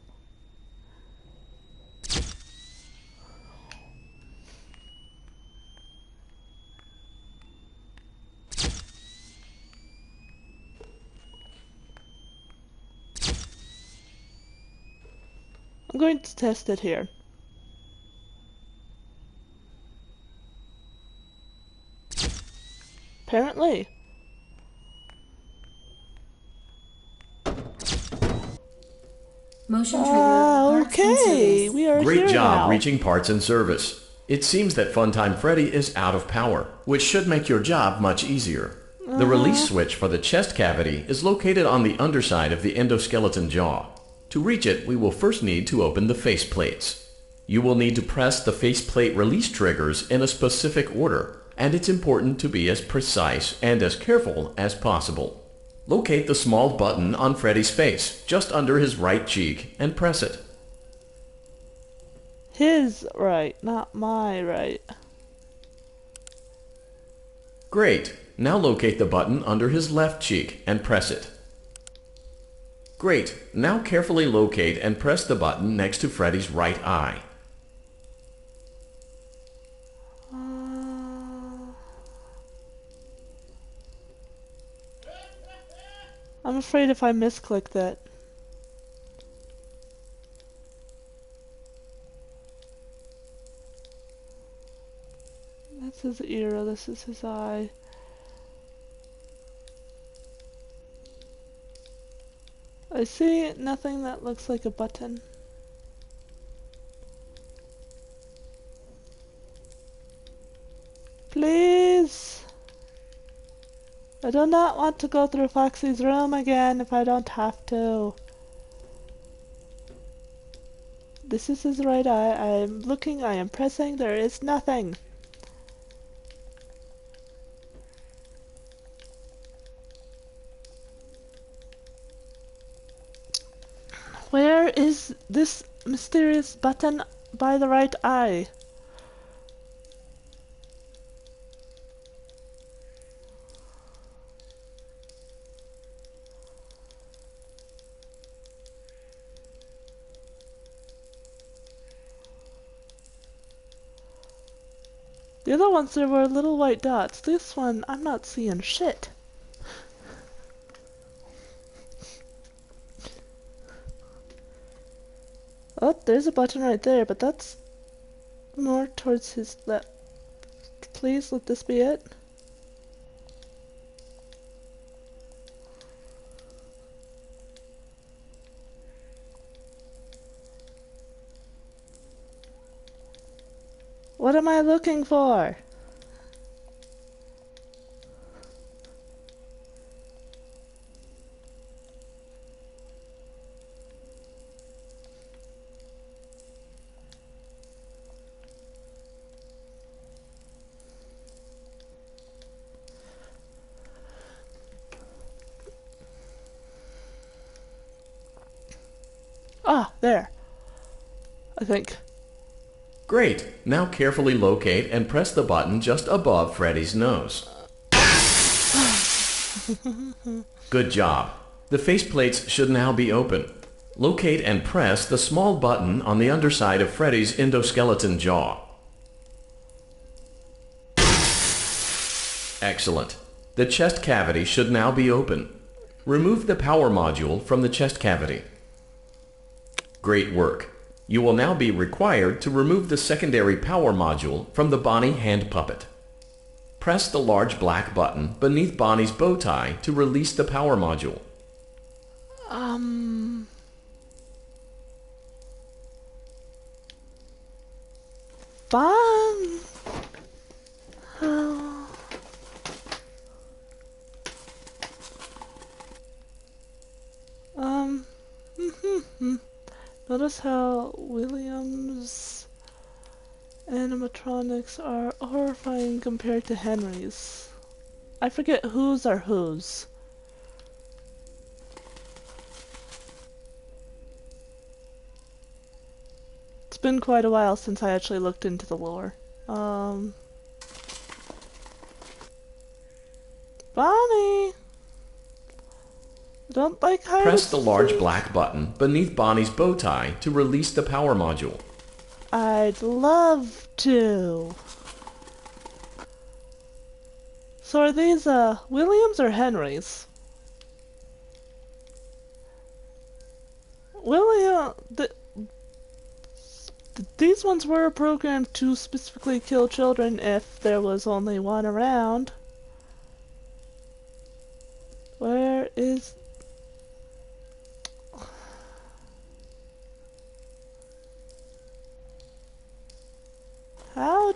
I'm going to test it here. Apparently. Motion trigger parts and Okay, service. we are Great here job now. reaching parts and service. It seems that Funtime Freddy is out of power, which should make your job much easier. The release switch for the chest cavity is located on the underside of the endoskeleton jaw. To reach it, we will first need to open the face plates. You will need to press the faceplate release triggers in a specific order, and it's important to be as precise and as careful as possible. Locate the small button on Freddy's face, just under his right cheek, and press it. His right, not my right. Great. Now locate the button under his left cheek and press it. Great. Now carefully locate and press the button next to Freddy's right eye. I'm afraid if I misclick that. That's his ear, this is his eye. I see nothing that looks like a button. Please! I do not want to go through Foxy's room again if I don't have to. This is his right eye. I am looking, I am pressing, there is nothing. Where is this mysterious button by the right eye? The other ones there were little white dots. This one, I'm not seeing shit. there's a button right there, but that's more towards his left. Please let this be it. What am I looking for? Ah, there. I think. Great. Now carefully locate and press the button just above Freddy's nose. Good job. The faceplates should now be open. Locate and press the small button on the underside of Freddy's endoskeleton jaw. Excellent. The chest cavity should now be open. Remove the power module from the chest cavity. Great work. You will now be required to remove the secondary power module from the Bonnie hand puppet. Press the large black button beneath Bonnie's bow tie to release the power module. Fun. Oh. Notice how William's animatronics are horrifying compared to Henry's. I forget whose are whose. It's been quite a while since I actually looked into the lore. Bonnie! I don't like hiding. Press the large black button beneath Bonnie's bow tie to release the power module. I'd love to. So are these Williams or Henry's? These ones were programmed to specifically kill children if there was only one around. Where is... How...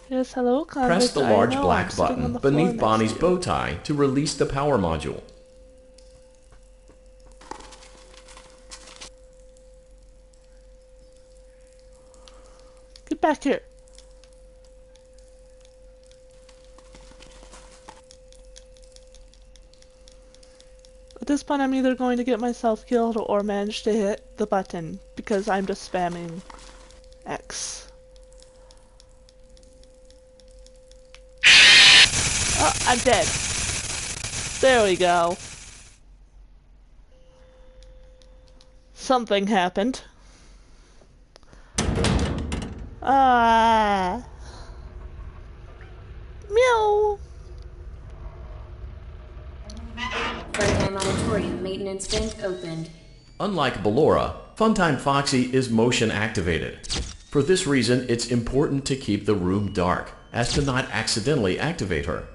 Yes, hello, convict. Press the large I know, black I'm sitting on button the floor beneath next Bonnie's to you. bow tie to release the power module. Get back here. At this point, I'm either going to get myself killed or manage to hit the button because I'm just spamming X. Oh, I'm dead. There we go. Something happened. Ah. Meow. Freddy Auditorium maintenance vent opened. Unlike Ballora, Funtime Foxy is motion activated. For this reason, it's important to keep the room dark, as to not accidentally activate her.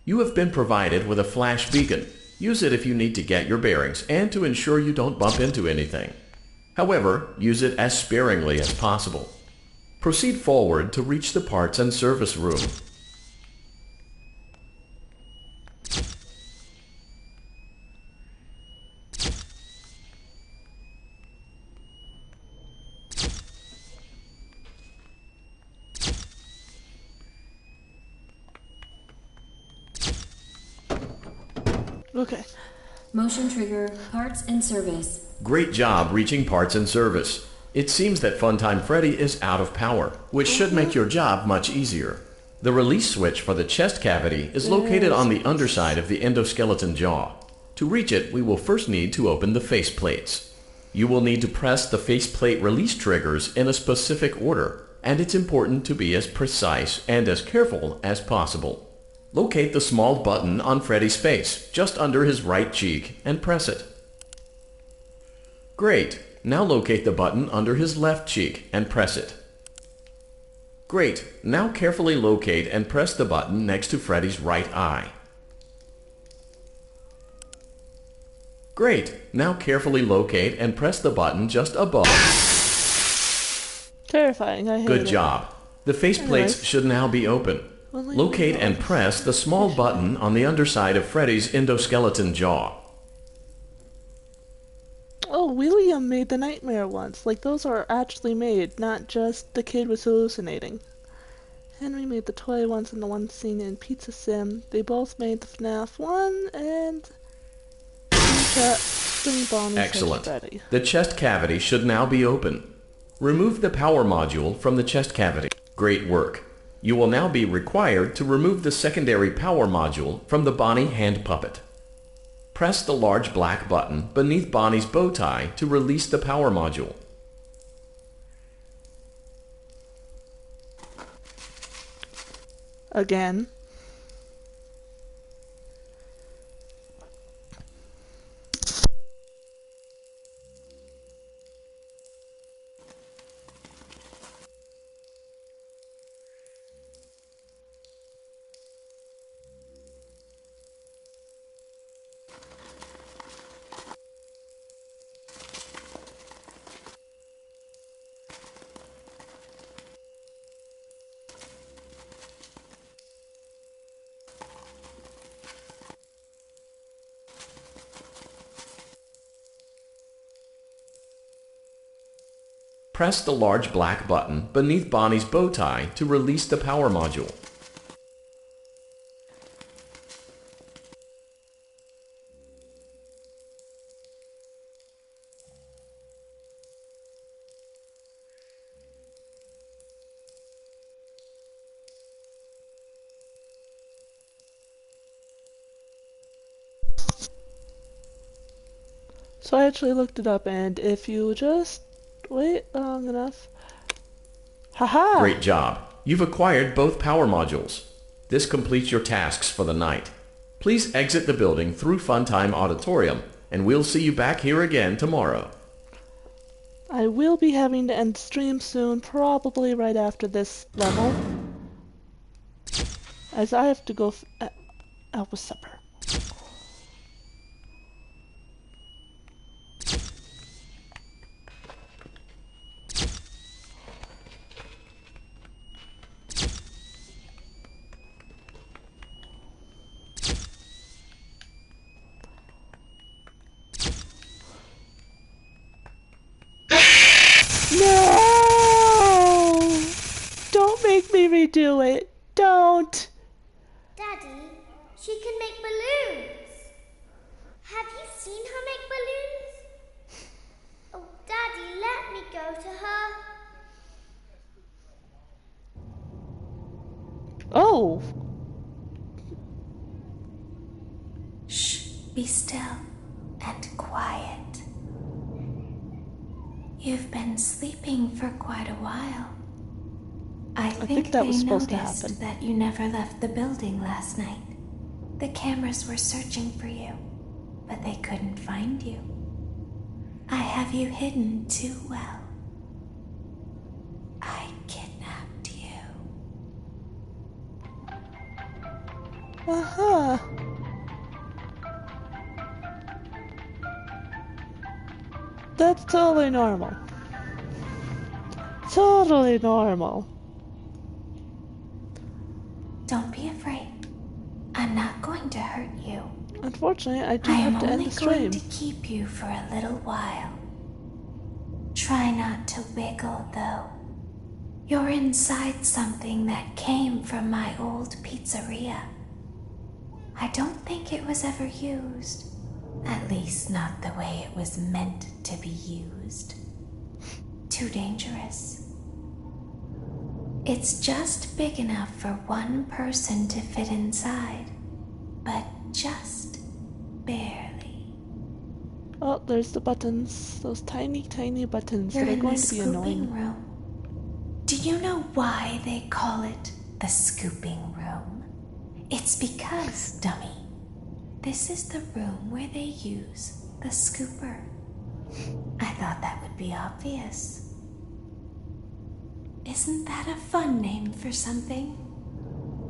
You have been provided with a flash beacon. Use it if you need to get your bearings and to ensure you don't bump into anything. However, use it as sparingly as possible. Proceed forward to reach the parts and service room. Okay. Motion trigger, parts and service. Great job reaching parts and service. It seems that Funtime Freddy is out of power, which should make your job much easier. The release switch for the chest cavity is located on the underside of the endoskeleton jaw. To reach it, we will first need to open the faceplates. You will need to press the faceplate release triggers in a specific order, and it's important to be as precise and as careful as possible. Locate the small button on Freddy's face, just under his right cheek, and press it. Great. Now locate the button under his left cheek and press it. Great. Now carefully locate and press the button next to Freddy's right eye. Great. Now carefully locate and press the button just above. Terrifying. I hate it. Good job. The faceplates should now be open. Locate and press the small button on the underside of Freddy's endoskeleton jaw. Oh, William made the nightmare once. Like, those are actually made, not just the kid was hallucinating. Henry made the toy once in the one scene in Pizza Sim. They both made the FNAF 1 and Spring Bonnie. Excellent. The chest cavity should now be open. Remove the power module from the chest cavity. Great work. You will now be required to remove the secondary power module from the Bonnie hand puppet. Press the large black button beneath Bonnie's bow tie to release the power module. Again. Press the large black button beneath Bonnie's bow tie to release the power module. So I actually looked it up, and if you just wait long enough... Haha! Great job. You've acquired both power modules. This completes your tasks for the night. Please exit the building through Funtime Auditorium, and we'll see you back here again tomorrow. I will be having to end the stream soon, probably right after this level, as I have to go out with supper. No! Don't make me redo it. Don't. Daddy, she can make balloons. Have you seen her make balloons? Oh, Daddy, let me go to her. Oh. Shh, be still and quiet. You've been sleeping for quite a while. I think that they was supposed to noticed happen. that you never left the building last night. The cameras were searching for you, but they couldn't find you. I have you hidden too well. I kidnapped you. Uh-huh. That's totally normal. Totally normal. Don't be afraid. I'm not going to hurt you. Unfortunately, I do I have am to end only the going stream. to keep you for a little while. Try not to wiggle, though. You're inside something that came from my old pizzeria. I don't think it was ever used. At least not the way it was meant to be used. Too dangerous. It's just big enough for one person to fit inside, but just barely. Oh, there's the buttons. Those tiny, tiny buttons You're that are in going the to be scooping annoying. room. Do you know why they call it the scooping room? It's because, dummy, this is the room where they use the scooper. I thought that would be obvious. Isn't that a fun name for something?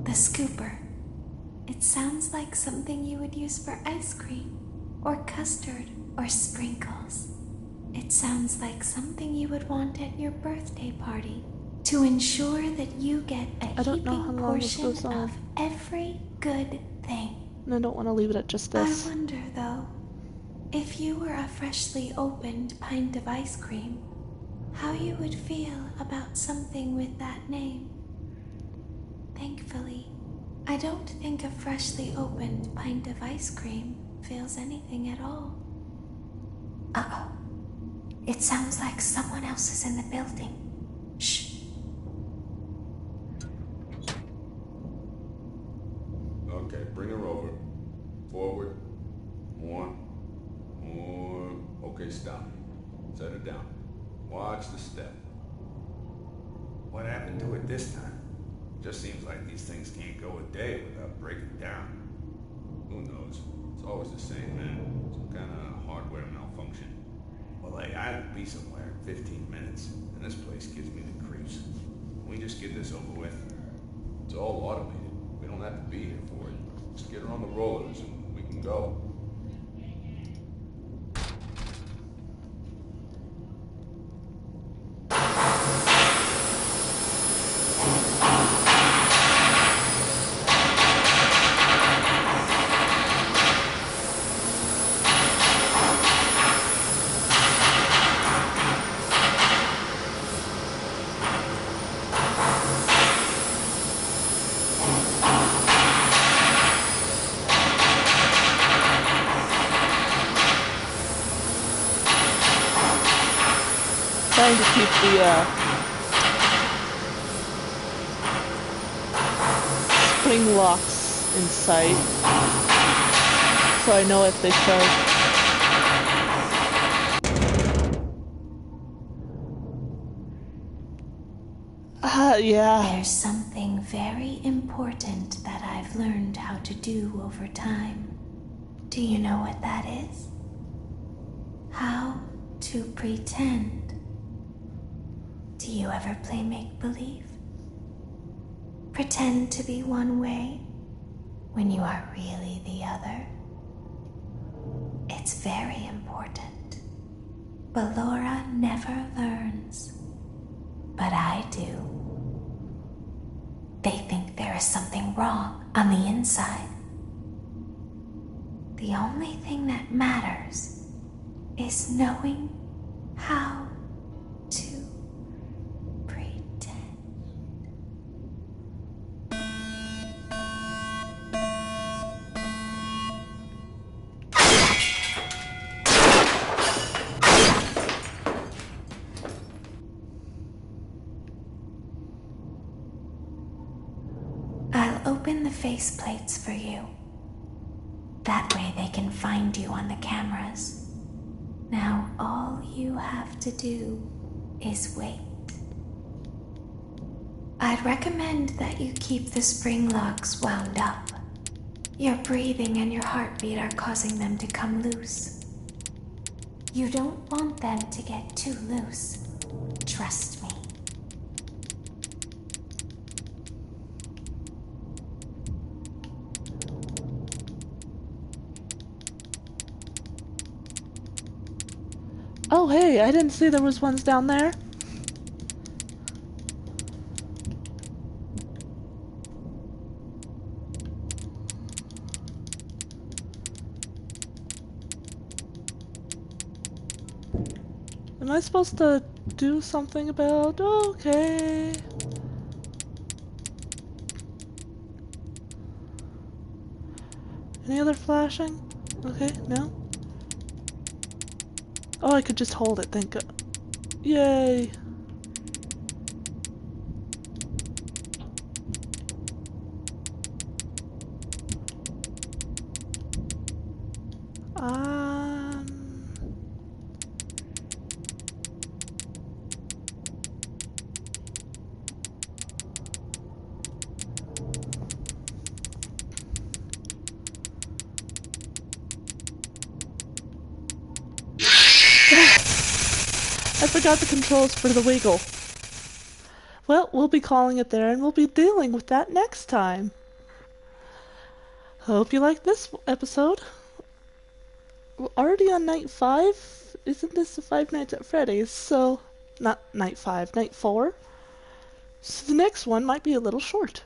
The scooper. It sounds like something you would use for ice cream, or custard, or sprinkles. It sounds like something you would want at your birthday party to ensure that you get a I don't know how heaping long this portion goes on. of every good thing. And I don't want to leave it at just this. I wonder, though, if you were a freshly opened pint of ice cream, how you would feel about something with that name. Thankfully, I don't think a freshly opened pint of ice cream feels anything at all. Uh-oh. It sounds like someone else is in the building. Shh. Okay, bring her over. Forward. More. Okay, stop. Set her down. Watch the step. What happened to it this time? Just seems like these things can't go a day without breaking down. Who knows? It's always the same, man. Some kind of hardware malfunction. Well, hey, I have to be somewhere in 15 minutes, and this place gives me the creeps. Can we just get this over with? It's all automated. We don't have to be here for it. Just get her on the rollers and we can go. Trying to keep the spring locks in sight, so I know if they start. Yeah. There's something very important that I've learned how to do over time. Do you know what that is? How to pretend. Do you ever play make-believe? Pretend to be one way when you are really the other. It's very important. Ballora never learns, but I do. They think there is something wrong on the inside. The only thing that matters is knowing how to pretend. I'll open the faceplates for you. That way they can find you on the cameras. Now all you have to do is wait. I'd recommend that you keep the spring locks wound up. Your breathing and your heartbeat are causing them to come loose. You don't want them to get too loose. Trust me. Oh, hey, I didn't see there was ones down there. Am I supposed to do something about... Okay. Any other flashing? Okay, no. Oh, I could just hold it, thank God. Yay! forgot the controls for the wiggle. Well, we'll be calling it there, and we'll be dealing with that next time. Hope you liked this episode. We're already on night 5? Isn't this the Five Nights at Freddy's? So, not night 5, night 4? So the next one might be a little short.